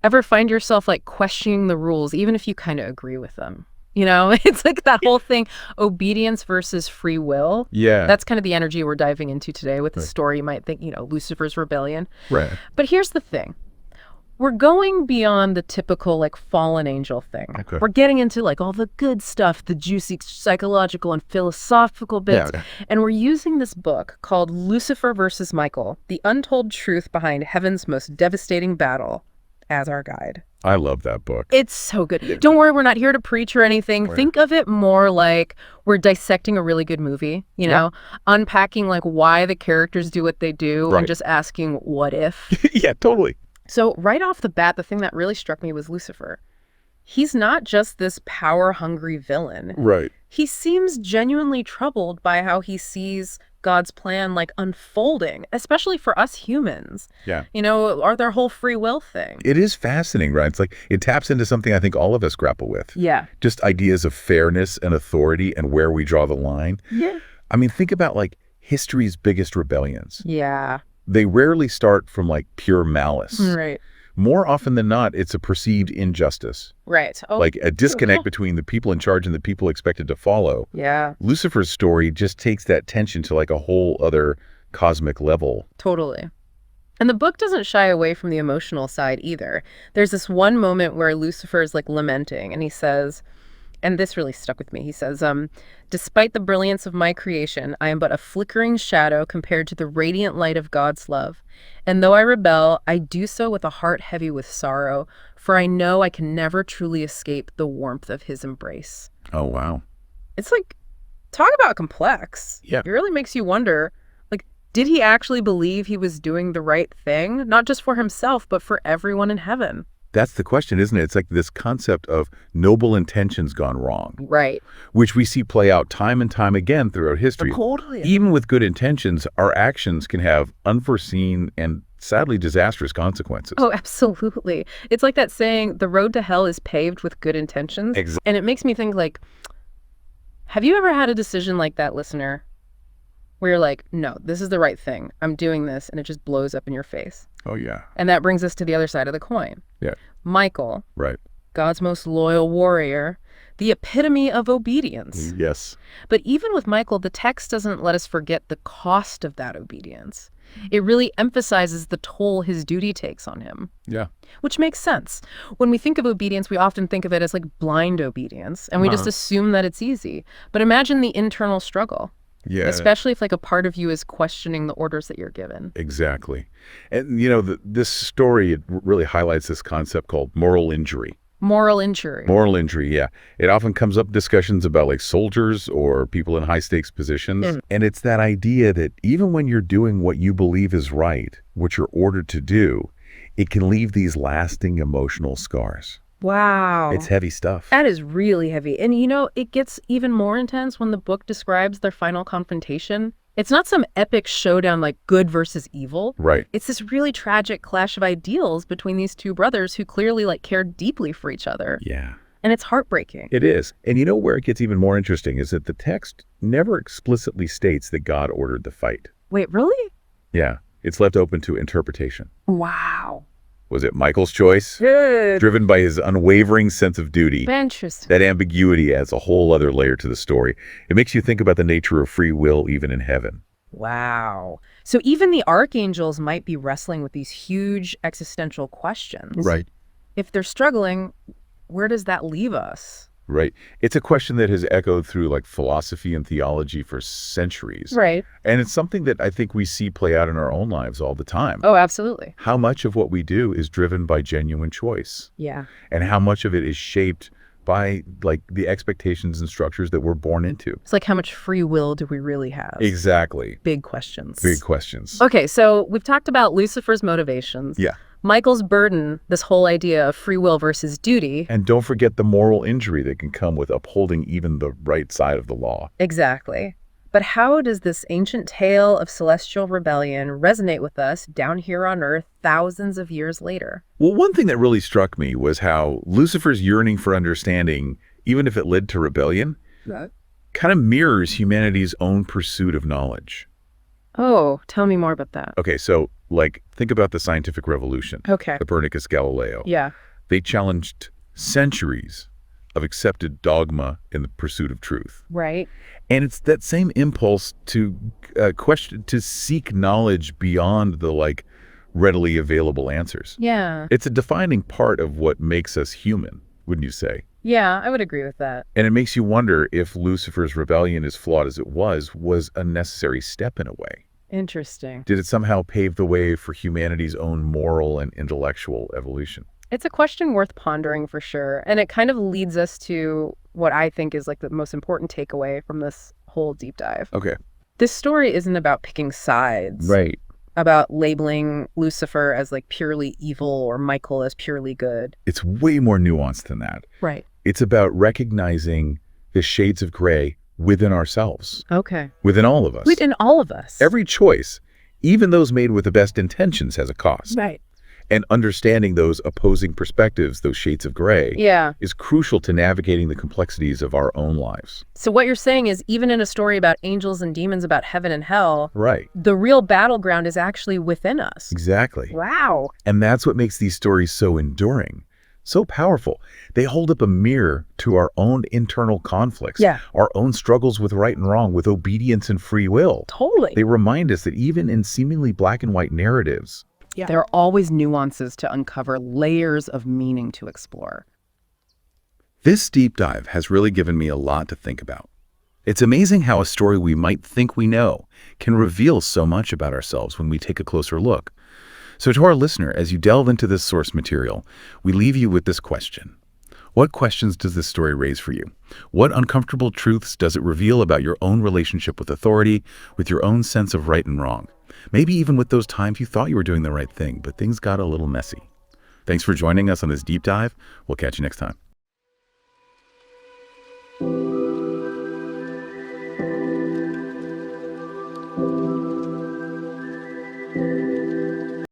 Ever find yourself like questioning the rules, even if you kind of agree with them? You know, it's like that whole thing, obedience versus free will. Yeah. That's kind of the energy we're diving into today with the Right. story. You might think, Lucifer's rebellion. Right. But here's the thing. We're going beyond the typical like fallen angel thing. Okay. We're getting into like all the good stuff, the juicy psychological and philosophical bits. Yeah. And we're using this book called Lucifer versus Michael, The Untold Truth Behind Heaven's Most Devastating Battle, as our guide. I love that book. It's so good. Don't worry, we're not here to preach or anything. Right. Think of it more like we're dissecting a really good movie, unpacking like why the characters do what they do Right. and just asking what if. Yeah, totally. So right off the bat, the thing that really struck me was Lucifer. He's not just this power-hungry villain. Right. He seems genuinely troubled by how he sees God's plan like unfolding, especially for us humans. Yeah. Or their whole free will thing. It is fascinating, right? It's like it taps into something I think all of us grapple with. Yeah. Just ideas of fairness and authority and where we draw the line. Yeah. I mean, think about like history's biggest rebellions. Yeah. They rarely start from like pure malice. Right. More often than not, it's a perceived injustice. Right. Oh, Like a disconnect between the people in charge and the people expected to follow. yeah, Lucifer's story just takes that tension to like a whole other cosmic level. totally. And the book doesn't shy away from the emotional side either. There's this one moment where Lucifer is like lamenting and he says, and this really stuck with me. He says, despite the brilliance of my creation, I am but a flickering shadow compared to the radiant light of God's love. And though I rebel, I do so with a heart heavy with sorrow, for I know I can never truly escape the warmth of his embrace. Oh, wow. It's like, talk about complex. Yeah. It really makes you wonder, like, did he actually believe he was doing the right thing? Not just for himself, but for everyone in heaven. That's the question, isn't it? It's like this concept of noble intentions gone wrong, Right. which we see play out time and time again throughout history. Totally. Even with good intentions, our actions can have unforeseen and sadly disastrous consequences. Oh, absolutely. It's like that saying, the road to hell is paved with good intentions. And it makes me think, like, have you ever had a decision like that, listener, where you're like, no, this is the right thing. I'm doing this, and it just blows up in your face. Oh, yeah. And that brings us to the other side of the coin. Yeah. Michael, Right. God's most loyal warrior, the epitome of obedience. Yes. But even with Michael, the text doesn't let us forget the cost of that obedience. It really emphasizes the toll his duty takes on him. Yeah. Which makes sense. When we think of obedience, we often think of it as like blind obedience, and we just assume that it's easy. But imagine the internal struggle. Yeah. Especially if like a part of you is questioning the orders that you're given. Exactly. And, this story, it really highlights this concept called moral injury. Moral injury. Moral injury, yeah. It often comes up discussions about like soldiers or people in high stakes positions. And it's that idea that even when you're doing what you believe is right, what you're ordered to do, it can leave these lasting emotional scars. Wow. It's heavy stuff. That is really heavy. And it gets even more intense when the book describes their final confrontation. It's not some epic showdown like good versus evil. Right. It's this really tragic clash of ideals between these two brothers who clearly like cared deeply for each other. Yeah. And it's heartbreaking. It is. And where it gets even more interesting is that the text never explicitly states that God ordered the fight. Wait, really? Yeah. It's left open to interpretation. Wow. Was it Michael's choice? Good. Driven by his unwavering sense of duty. Interesting. That ambiguity adds a whole other layer to the story. It makes you think about the nature of free will even in heaven. Wow. So even the archangels might be wrestling with these huge existential questions. Right. If they're struggling, where does that leave us? Right. It's a question that has echoed through like philosophy and theology for centuries. Right. And it's something that I think we see play out in our own lives all the time. Oh, absolutely. How much of what we do is driven by genuine choice? Yeah. And how much of it is shaped by like the expectations and structures that we're born into? It's like, how much free will do we really have? Exactly. Big questions. Big questions. Okay, so we've talked about Lucifer's motivations. Yeah. Michael's burden, this whole idea of free will versus duty. And don't forget the moral injury that can come with upholding even the right side of the law. Exactly. But how does this ancient tale of celestial rebellion resonate with us down here on Earth thousands of years later? Well, one thing that really struck me was how Lucifer's yearning for understanding, even if it led to rebellion, kind of mirrors humanity's own pursuit of knowledge. Oh, tell me more about that. Okay, so Like, think about the scientific revolution. Okay. Copernicus, Galileo. Yeah. They challenged centuries of accepted dogma in the pursuit of truth. Right. And it's that same impulse to to seek knowledge beyond the readily available answers. Yeah. It's a defining part of what makes us human, wouldn't you say? Yeah, I would agree with that. And it makes you wonder if Lucifer's rebellion, as flawed as it was a necessary step in a way. Interesting. Did it somehow pave the way for humanity's own moral and intellectual evolution? It's a question worth pondering for sure. And it kind of leads us to what I think is like the most important takeaway from this whole deep dive. Okay. This story isn't about picking sides. Right. About labeling Lucifer as like purely evil or Michael as purely good. It's way more nuanced than that. Right. It's about recognizing the shades of gray within ourselves. Okay. Within all of us. Within all of us. Every choice, even those made with the best intentions, has a cost. Right. And understanding those opposing perspectives, those shades of gray, is crucial to navigating the complexities of our own lives. So what you're saying is even in a story about angels and demons, about heaven and hell, right, the real battleground is actually within us. Exactly. Wow. And that's what makes these stories so enduring, so powerful. They hold up a mirror to our own internal conflicts, our own struggles with right and wrong, with obedience and free will. Totally. They remind us that even in seemingly black and white narratives, there are always nuances to uncover, layers of meaning to explore. This deep dive has really given me a lot to think about. It's amazing how a story we might think we know can reveal so much about ourselves when we take a closer look. So to our listener, as you delve into this source material, we leave you with this question. What questions does this story raise for you? What uncomfortable truths does it reveal about your own relationship with authority, with your own sense of right and wrong? Maybe even with those times you thought you were doing the right thing, but things got a little messy. Thanks for joining us on this deep dive. We'll catch you next time.